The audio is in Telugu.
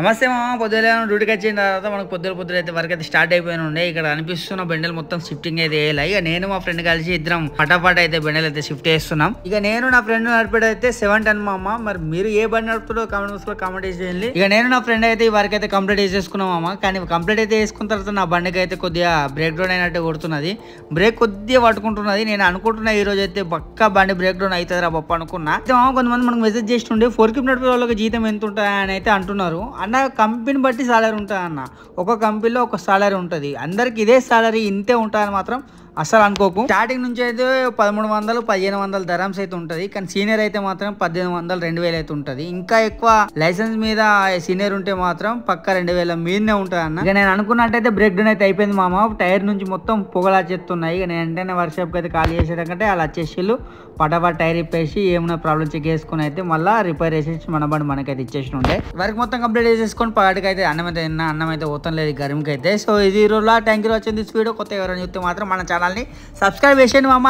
నమస్తే మామ. పొద్దున డ్యూటీకి వచ్చిన తర్వాత మనకు పొద్దున అయితే వర్క్ అయితే స్టార్ట్ అయిపోయిన ఉండే. ఇక్కడ అనిపిస్తున్న బెండలు మొత్తం షిఫ్టింగ్ అయితే వేయాలి. ఇక నేను మా ఫ్రెండ్ కలిసి ఇద్దరం పటాపట అయితే బెండలు అయితే షిఫ్ట్ చేస్తున్నాం. ఇక నేను నా ఫ్రెండ్ నడిపేది అయితే 7 మామ. మరి మీరు ఏ బండి నడుపుతారో కామెంట్స్ లో కామెంట్ చేయండి. ఇక నేను నా ఫ్రెండ్ అయితే ఈ వర్క్ అయితే కంప్లీట్ చేసేసుకున్నాం మామ. కానీ కంప్లీట్ అయితే చేసుకున్న తర్వాత నా బండికి అయితే కొద్దిగా బ్రేక్ డౌన్ అయినట్టు కొడుతున్నది. బ్రేక్ కొద్దిగా పట్టుకుంటున్నది. నేను అనుకుంటున్నా ఈ రోజు అయితే పక్కా బండి బ్రేక్ డౌన్ అవుతుంది రా బొప్ప అనుకున్నా. అయితే మామ కొంతమంది మనకు మెసేజ్ చేస్తుండే 4 కిప్ నడిపే వాళ్ళకి జీతం ఎంత ఉంటాయని అని అయితే అంటున్నారు. అన్న కంపెనీ బట్టి సాలరీ ఉంటుంది అన్న. ఒక కంపెనీలో ఒక సాలరీ ఉంటుంది. అందరికి ఇదే సాలరీ ఇంతే ఉంటుందని మాత్రం అసలు అనుకోకు. స్టార్టింగ్ నుంచి అయితే 1300 1500 ధరమ్స్ అయితే ఉంటుంది. కానీ సీనియర్ అయితే మాత్రం 1800 2000 అయితే ఉంటుంది. ఇంకా ఎక్కువ లైసెన్స్ మీద సీనియర్ ఉంటే మాత్రం పక్క 2000 మీదనే ఉంటుంది అన్న. ఇక నేను అనుకున్నట్టయితే బ్రేక్ డౌన్ అయితే అయిపోయింది మామ. టైర్ నుంచి మొత్తం పొగలు వచ్చేస్తున్నాయి. ఇక నేను వెంటనే వర్క్షాప్కి అయితే ఖాళీ చేసేటంటే అలా వచ్చేసిళ్ళు పటాపట్ టైర్ ఇప్పేసి ఏమైనా ప్రాబ్లం చెక్ చేసుకుని అయితే మళ్ళీ రిపేర్ చేసేసి మన బండి మనకైతే ఇచ్చేసి ఉండే. వర్క్ మొత్తం కంప్లీట్ చేసేసుకొని పాటికి అయితే అన్నం అయితే పోతాం లేదు గరిమికి అయితే. సో ఇది రోజులో థ్యాంక్ యూ వచ్చింది. దిస్ వీడియో కొత్త ఎవరైనా చూస్తే మాత్రం మన ఛానల్ని సబ్స్క్రైబ్ చేసేయండి మామ.